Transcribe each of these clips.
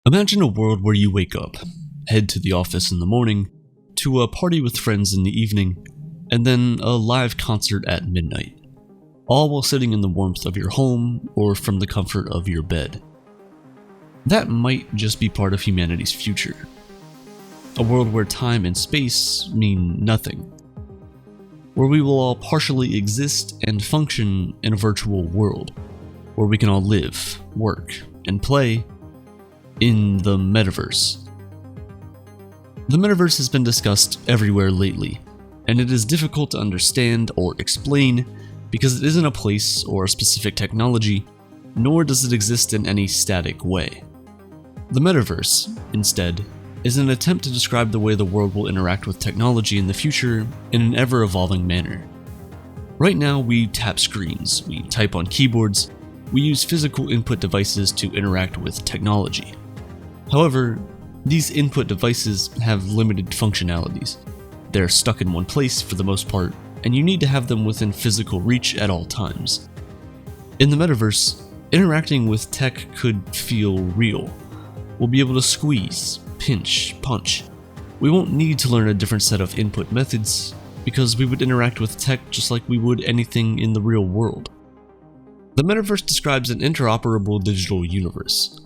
Imagine a world where you wake up, head to the office in the morning, to a party with friends in the evening, and then a live concert at midnight, all while sitting in the warmth of your home or from the comfort of your bed. That might just be part of humanity's future. A world where time and space mean nothing. Where we will all partially exist and function in a virtual world, where we can all live, work, and play in the Metaverse. The Metaverse has been discussed everywhere lately, and it is difficult to understand or explain because it isn't a place or a specific technology, nor does it exist in any static way. The Metaverse, instead, is an attempt to describe the way the world will interact with technology in the future in an ever-evolving manner. Right now, we tap screens, we type on keyboards, we use physical input devices to interact with technology. However, these input devices have limited functionalities. They're stuck in one place for the most part, and you need to have them within physical reach at all times. In the Metaverse, interacting with tech could feel real. We'll be able to squeeze, pinch, punch. We won't need to learn a different set of input methods because we would interact with tech just like we would anything in the real world. The Metaverse describes an interoperable digital universe.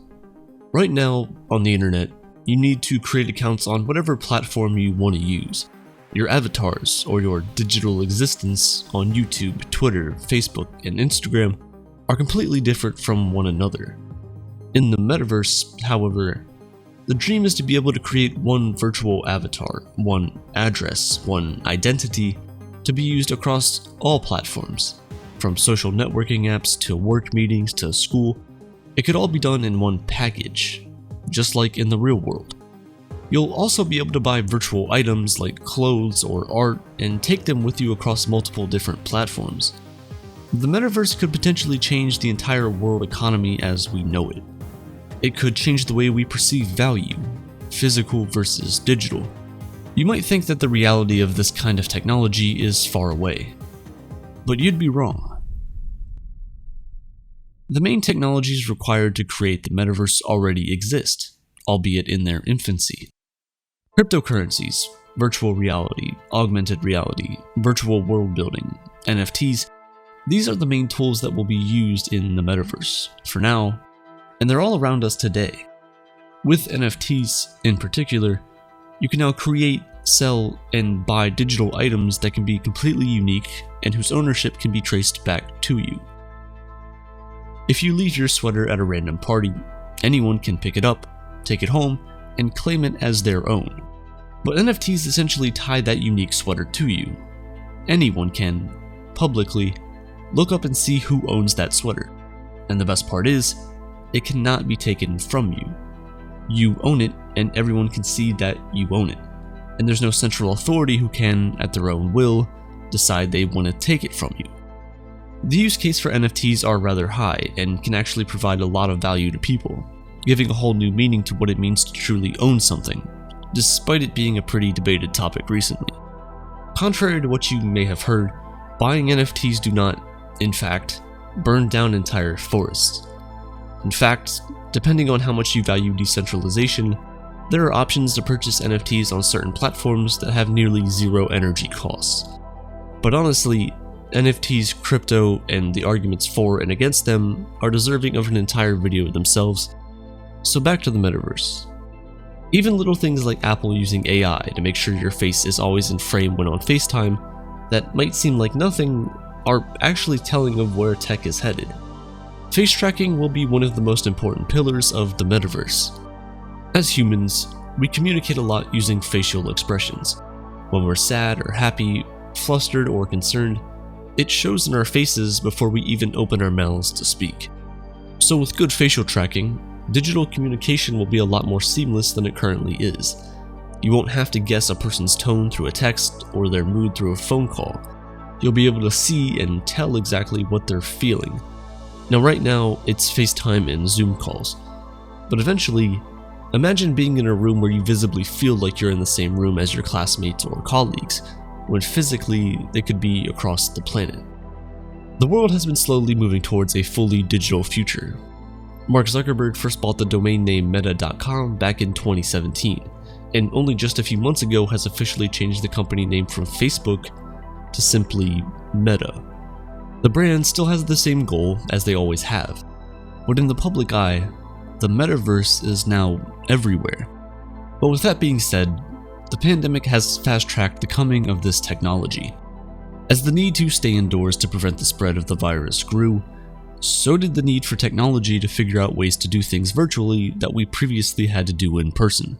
Right now, on the internet, you need to create accounts on whatever platform you want to use. Your avatars or your digital existence on YouTube, Twitter, Facebook, and Instagram are completely different from one another. In the Metaverse, however, the dream is to be able to create one virtual avatar, one address, one identity to be used across all platforms, from social networking apps to work meetings to school. It could all be done in one package, just like in the real world. You'll also be able to buy virtual items like clothes or art and take them with you across multiple different platforms. The Metaverse could potentially change the entire world economy as we know it. It could change the way we perceive value, physical versus digital. You might think that the reality of this kind of technology is far away, but you'd be wrong. The main technologies required to create the Metaverse already exist, albeit in their infancy. Cryptocurrencies, virtual reality, augmented reality, virtual world building, NFTs, these are the main tools that will be used in the Metaverse for now, and they're all around us today. With NFTs in particular, you can now create, sell, and buy digital items that can be completely unique and whose ownership can be traced back to you. If you leave your sweater at a random party, anyone can pick it up, take it home, and claim it as their own. But NFTs essentially tie that unique sweater to you. Anyone can, publicly, look up and see who owns that sweater. And the best part is, it cannot be taken from you. You own it, and everyone can see that you own it. And there's no central authority who can, at their own will, decide they want to take it from you. The use case for NFTs are rather high and can actually provide a lot of value to people, giving a whole new meaning to what it means to truly own something, despite it being a pretty debated topic recently. Contrary to what you may have heard, buying NFTs do not, in fact, burn down entire forests. In fact, depending on how much you value decentralization, there are options to purchase NFTs on certain platforms that have nearly zero energy costs. But honestly, NFTs, crypto, and the arguments for and against them are deserving of an entire video themselves. So back to the Metaverse. Even little things like Apple using AI to make sure your face is always in frame when on FaceTime, that might seem like nothing, are actually telling of where tech is headed. Face tracking will be one of the most important pillars of the Metaverse. As humans, we communicate a lot using facial expressions. When we're sad or happy, flustered or concerned, it shows in our faces before we even open our mouths to speak. So with good facial tracking, digital communication will be a lot more seamless than it currently is. You won't have to guess a person's tone through a text or their mood through a phone call. You'll be able to see and tell exactly what they're feeling. Now right now, it's FaceTime and Zoom calls. But eventually, imagine being in a room where you visibly feel like you're in the same room as your classmates or colleagues, when physically they could be across the planet. The world has been slowly moving towards a fully digital future, Mark Zuckerberg first bought the domain name meta.com back in 2017, and only just a few months ago has officially changed the company name from Facebook to simply Meta. The brand still has the same goal as they always have, but in the public eye, the metaverse is now everywhere. But with that being said, the pandemic has fast-tracked the coming of this technology. As the need to stay indoors to prevent the spread of the virus grew, so did the need for technology to figure out ways to do things virtually that we previously had to do in person.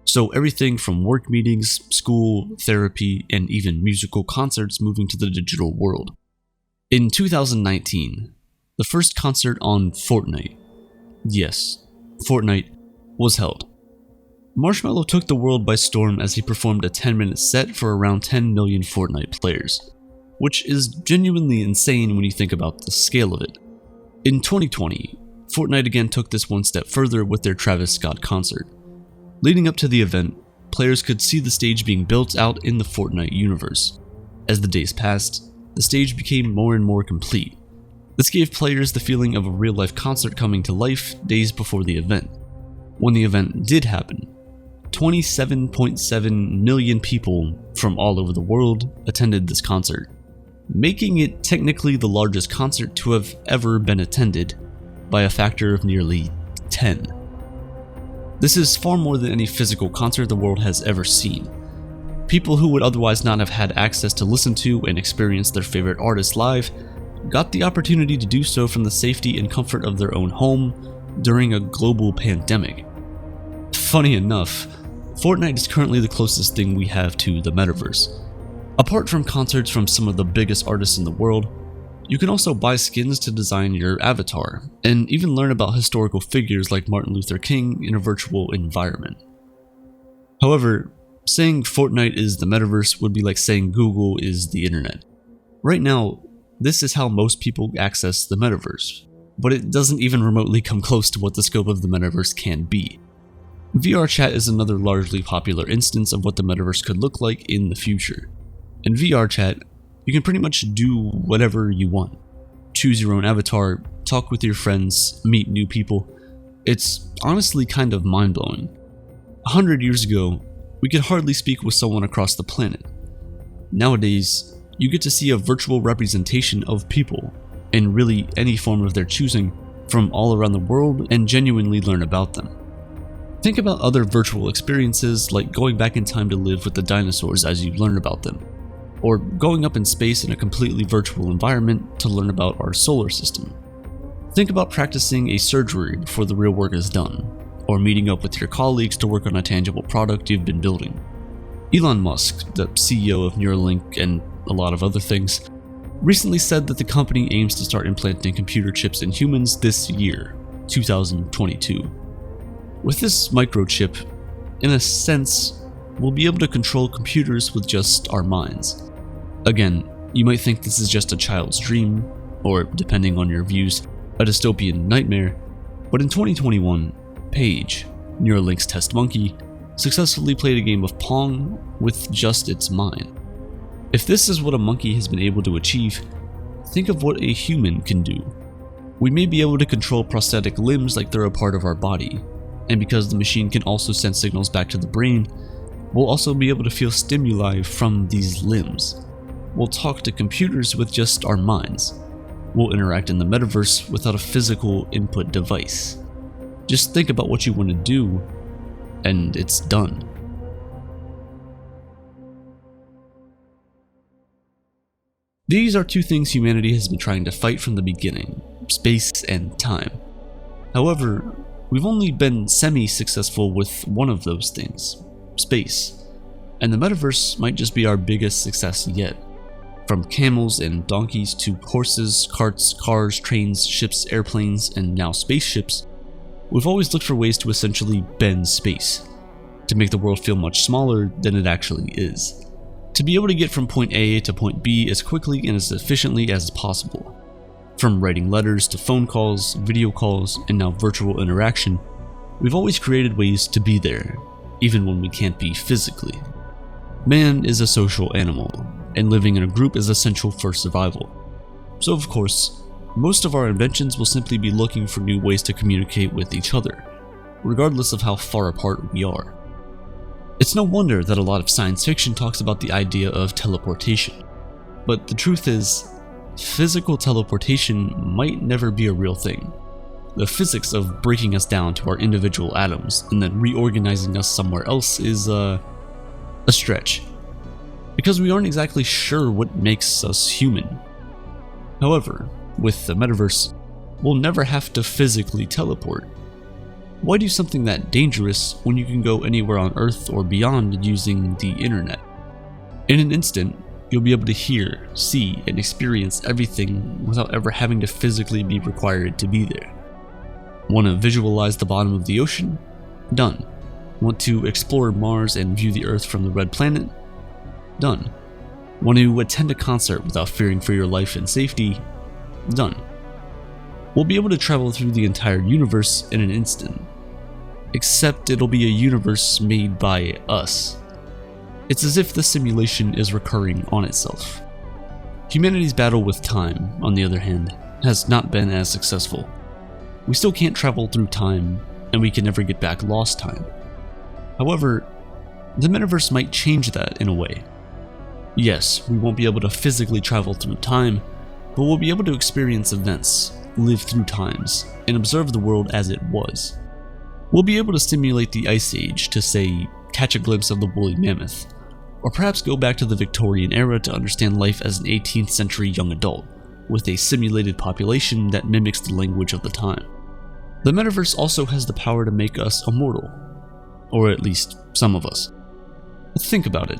So everything from work meetings, school, therapy, and even musical concerts moving to the digital world. In 2019, the first concert on Fortnite, yes, Fortnite, was held. Marshmello took the world by storm as he performed a 10-minute set for around 10 million Fortnite players, which is genuinely insane when you think about the scale of it. In 2020, Fortnite again took this one step further with their Travis Scott concert. Leading up to the event, players could see the stage being built out in the Fortnite universe. As the days passed, the stage became more and more complete. This gave players the feeling of a real-life concert coming to life days before the event. When the event did happen, 27.7 million people from all over the world attended this concert, making it technically the largest concert to have ever been attended by a factor of nearly 10. This is far more than any physical concert the world has ever seen. People who would otherwise not have had access to listen to and experience their favorite artists live got the opportunity to do so from the safety and comfort of their own home during a global pandemic. Funny enough, Fortnite is currently the closest thing we have to the metaverse. Apart from concerts from some of the biggest artists in the world, you can also buy skins to design your avatar, and even learn about historical figures like Martin Luther King in a virtual environment. However, saying Fortnite is the metaverse would be like saying Google is the internet. Right now, this is how most people access the metaverse, but it doesn't even remotely come close to what the scope of the metaverse can be. VR chat is another largely popular instance of what the metaverse could look like in the future. In VR chat, you can pretty much do whatever you want. Choose your own avatar, talk with your friends, meet new people. It's honestly kind of mind-blowing. 100 years ago, we could hardly speak with someone across the planet. Nowadays, you get to see a virtual representation of people, in really any form of their choosing, from all around the world and genuinely learn about them. Think about other virtual experiences like going back in time to live with the dinosaurs as you learn about them, or going up in space in a completely virtual environment to learn about our solar system. Think about practicing a surgery before the real work is done, or meeting up with your colleagues to work on a tangible product you've been building. Elon Musk, the CEO of Neuralink and a lot of other things, recently said that the company aims to start implanting computer chips in humans this year, 2022. With this microchip, in a sense, we'll be able to control computers with just our minds. Again, you might think this is just a child's dream, or depending on your views, a dystopian nightmare, but in 2021, Paige, Neuralink's test monkey, successfully played a game of Pong with just its mind. If this is what a monkey has been able to achieve, think of what a human can do. We may be able to control prosthetic limbs like they're a part of our body, and because the machine can also send signals back to the brain, we'll also be able to feel stimuli from these limbs. We'll talk to computers with just our minds. We'll interact in the metaverse without a physical input device. Just think about what you want to do, and it's done. These are two things humanity has been trying to fight from the beginning: space and time. However, we've only been semi-successful with one of those things, space, and the metaverse might just be our biggest success yet. From camels and donkeys to horses, carts, cars, trains, ships, airplanes, and now spaceships, we've always looked for ways to essentially bend space, to make the world feel much smaller than it actually is, to be able to get from point A to point B as quickly and as efficiently as possible. From writing letters to phone calls, video calls, and now virtual interaction, we've always created ways to be there, even when we can't be physically. Man is a social animal, and living in a group is essential for survival. So of course, most of our inventions will simply be looking for new ways to communicate with each other, regardless of how far apart we are. It's no wonder that a lot of science fiction talks about the idea of teleportation. But the truth is, physical teleportation might never be a real thing. The physics of breaking us down to our individual atoms and then reorganizing us somewhere else is a stretch, because we aren't exactly sure what makes us human. However, with the metaverse, we'll never have to physically teleport. Why do something that dangerous when you can go anywhere on Earth or beyond using the internet? In an instant, you'll be able to hear, see, and experience everything without ever having to physically be required to be there. Want to visualize the bottom of the ocean? Done. Want to explore Mars and view the Earth from the red planet? Done. Want to attend a concert without fearing for your life and safety? Done. We'll be able to travel through the entire universe in an instant. Except it'll be a universe made by us. It's as if the simulation is recurring on itself. Humanity's battle with time, on the other hand, has not been as successful. We still can't travel through time, and we can never get back lost time. However, the metaverse might change that in a way. Yes, we won't be able to physically travel through time, but we'll be able to experience events, live through times, and observe the world as it was. We'll be able to simulate the Ice Age to, say, catch a glimpse of the woolly mammoth, or perhaps go back to the Victorian era to understand life as an 18th century young adult, with a simulated population that mimics the language of the time. The metaverse also has the power to make us immortal, or at least some of us. Think about it.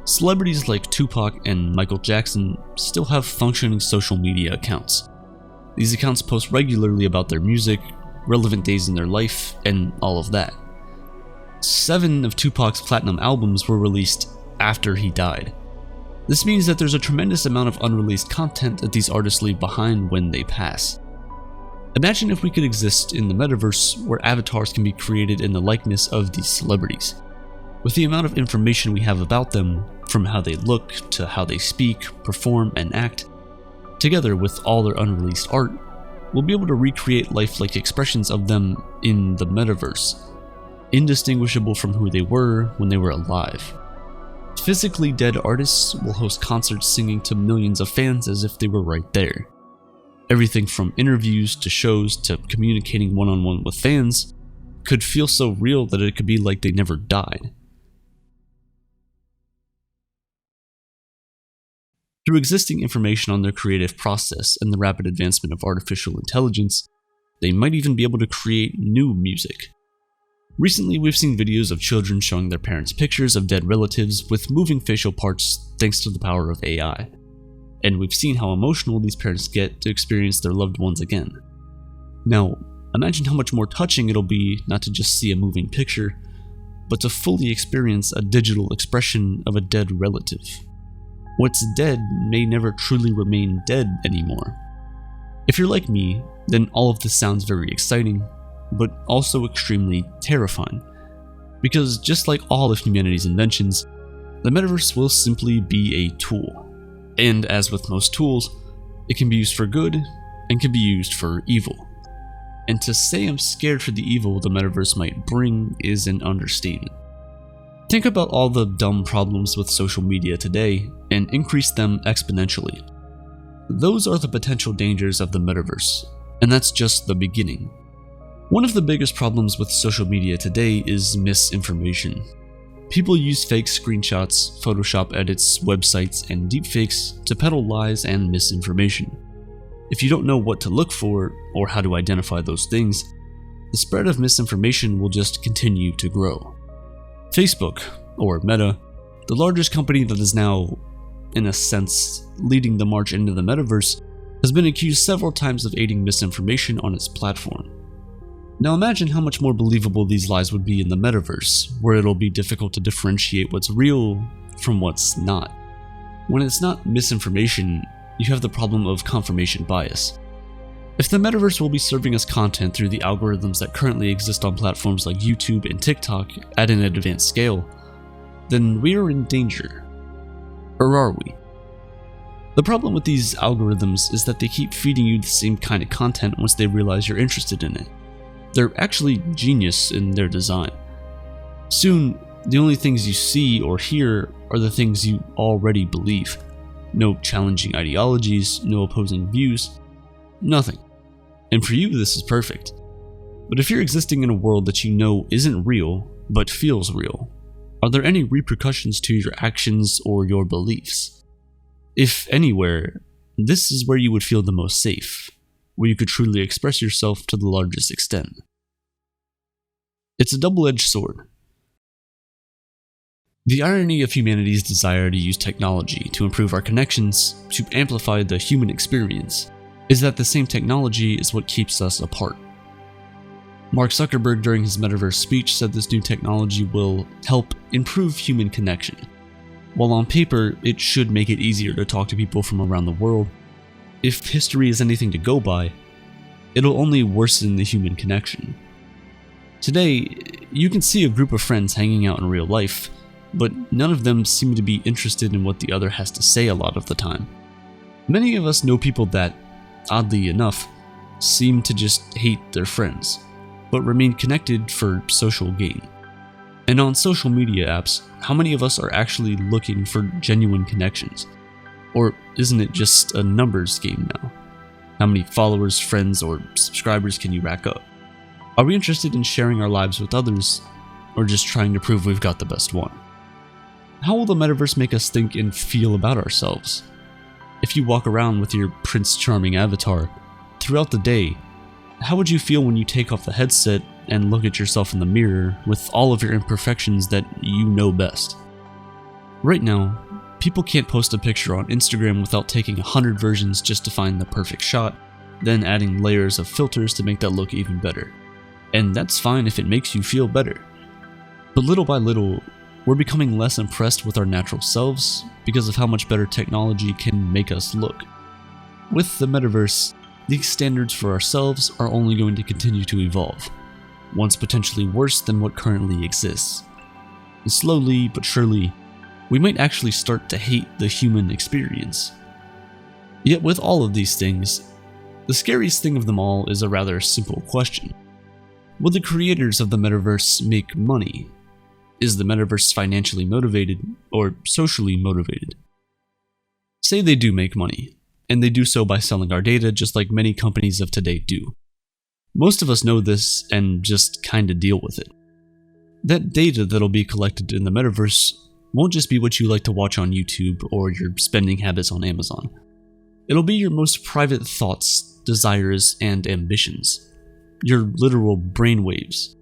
Celebrities like Tupac and Michael Jackson still have functioning social media accounts. These accounts post regularly about their music, relevant days in their life, and all of that. 7 of Tupac's platinum albums were released after he died. This means that there's a tremendous amount of unreleased content that these artists leave behind when they pass. Imagine if we could exist in the metaverse where avatars can be created in the likeness of these celebrities. With the amount of information we have about them, from how they look to how they speak, perform, and act, together with all their unreleased art, we'll be able to recreate lifelike expressions of them in the metaverse, indistinguishable from who they were when they were alive. Physically dead artists will host concerts singing to millions of fans as if they were right there. Everything from interviews to shows to communicating one-on-one with fans could feel so real that it could be like they never died. Through existing information on their creative process and the rapid advancement of artificial intelligence, they might even be able to create new music. Recently, we've seen videos of children showing their parents pictures of dead relatives with moving facial parts thanks to the power of AI. And we've seen how emotional these parents get to experience their loved ones again. Now, imagine how much more touching it'll be not to just see a moving picture, but to fully experience a digital expression of a dead relative. What's dead may never truly remain dead anymore. If you're like me, then all of this sounds very exciting, but also extremely terrifying. Because just like all of humanity's inventions, the metaverse will simply be a tool. And as with most tools, it can be used for good and can be used for evil. And to say I'm scared for the evil the metaverse might bring is an understatement. Think about all the dumb problems with social media today and increase them exponentially. Those are the potential dangers of the metaverse, and that's just the beginning. One of the biggest problems with social media today is misinformation. People use fake screenshots, Photoshop edits, websites, and deepfakes to peddle lies and misinformation. If you don't know what to look for or how to identify those things, the spread of misinformation will just continue to grow. Facebook, or Meta, the largest company that is now, in a sense, leading the march into the metaverse, has been accused several times of aiding misinformation on its platform. Now imagine how much more believable these lies would be in the metaverse, where it'll be difficult to differentiate what's real from what's not. When it's not misinformation, you have the problem of confirmation bias. If the metaverse will be serving us content through the algorithms that currently exist on platforms like YouTube and TikTok at an advanced scale, then we are in danger. Or are we? The problem with these algorithms is that they keep feeding you the same kind of content once they realize you're interested in it. They're actually genius in their design. Soon, the only things you see or hear are the things you already believe. No challenging ideologies, no opposing views, nothing. And for you, this is perfect. But if you're existing in a world that you know isn't real, but feels real, are there any repercussions to your actions or your beliefs? If anywhere, this is where you would feel the most safe, where you could truly express yourself to the largest extent. It's a double-edged sword. The irony of humanity's desire to use technology to improve our connections, to amplify the human experience, is that the same technology is what keeps us apart. Mark Zuckerberg, during his Metaverse speech, said this new technology will help improve human connection. While on paper, it should make it easier to talk to people from around the world, if history is anything to go by, it'll only worsen the human connection. Today, you can see a group of friends hanging out in real life, but none of them seem to be interested in what the other has to say a lot of the time. Many of us know people that, oddly enough, seem to just hate their friends, but remain connected for social gain. And on social media apps, how many of us are actually looking for genuine connections? Or isn't it just a numbers game now? How many followers, friends, or subscribers can you rack up? Are we interested in sharing our lives with others, or just trying to prove we've got the best one? How will the metaverse make us think and feel about ourselves? If you walk around with your Prince Charming avatar throughout the day, how would you feel when you take off the headset and look at yourself in the mirror with all of your imperfections that you know best? Right now, people can't post a picture on Instagram without taking 100 versions just to find the perfect shot, then adding layers of filters to make that look even better. And that's fine if it makes you feel better. But little by little, we're becoming less impressed with our natural selves because of how much better technology can make us look. With the metaverse, these standards for ourselves are only going to continue to evolve, once potentially worse than what currently exists. And slowly but surely, we might actually start to hate the human experience. Yet with all of these things, the scariest thing of them all is a rather simple question. Will the creators of the metaverse make money? Is the metaverse financially motivated or socially motivated? Say they do make money, and they do so by selling our data just like many companies of today do. Most of us know this and just kinda deal with it. That data that'll be collected in the metaverse won't just be what you like to watch on YouTube or your spending habits on Amazon. It'll be your most private thoughts, desires, and ambitions. Your literal brainwaves.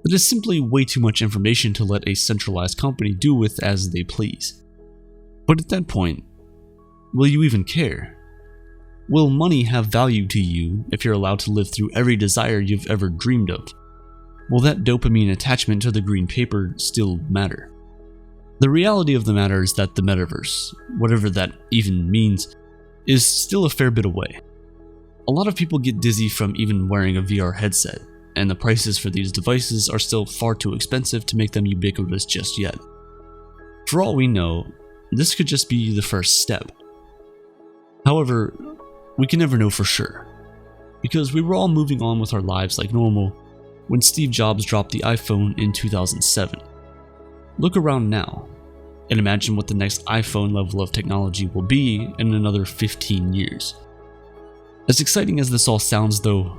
That is simply way too much information to let a centralized company do with as they please. But at that point, will you even care? Will money have value to you if you're allowed to live through every desire you've ever dreamed of? Will that dopamine attachment to the green paper still matter? The reality of the matter is that the metaverse, whatever that even means, is still a fair bit away. A lot of people get dizzy from even wearing a VR headset, and the prices for these devices are still far too expensive to make them ubiquitous just yet. For all we know, this could just be the first step. However, we can never know for sure, because we were all moving on with our lives like normal when Steve Jobs dropped the iPhone in 2007. Look around now, and imagine what the next iPhone level of technology will be in another 15 years. As exciting as this all sounds though,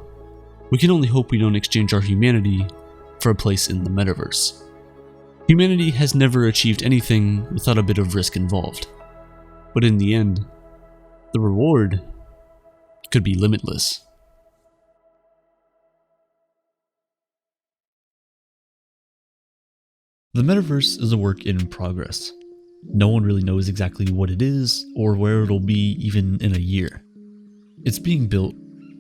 we can only hope we don't exchange our humanity for a place in the metaverse. Humanity has never achieved anything without a bit of risk involved, but in the end, the reward could be limitless. The metaverse is a work in progress. No one really knows exactly what it is or where it'll be even in a year. It's being built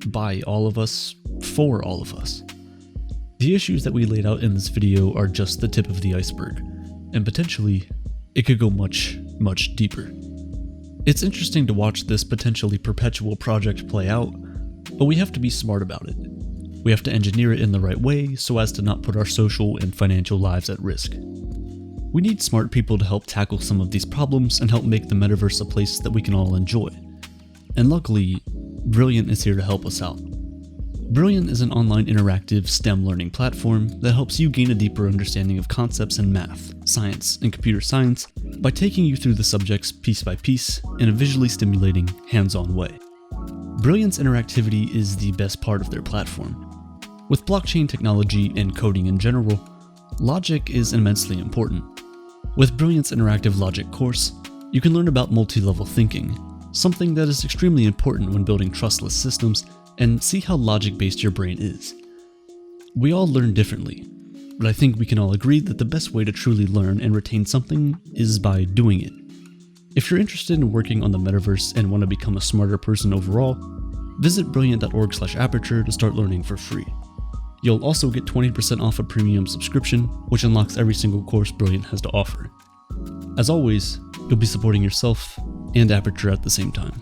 by all of us, for all of us. The issues that we laid out in this video are just the tip of the iceberg, and potentially, it could go much, much deeper. It's interesting to watch this potentially perpetual project play out, but we have to be smart about it. We have to engineer it in the right way so as to not put our social and financial lives at risk. We need smart people to help tackle some of these problems and help make the metaverse a place that we can all enjoy. And luckily, Brilliant is here to help us out. Brilliant is an online interactive STEM learning platform that helps you gain a deeper understanding of concepts in math, science, and computer science by taking you through the subjects piece by piece in a visually stimulating, hands-on way. Brilliant's interactivity is the best part of their platform. With blockchain technology and coding in general, logic is immensely important. With Brilliant's interactive logic course, you can learn about multi-level thinking, something that is extremely important when building trustless systems, and see how logic-based your brain is. We all learn differently, but I think we can all agree that the best way to truly learn and retain something is by doing it. If you're interested in working on the metaverse and want to become a smarter person overall, visit brilliant.org/aperture to start learning for free. You'll also get 20% off a premium subscription, which unlocks every single course Brilliant has to offer. As always, you'll be supporting yourself and Aperture at the same time.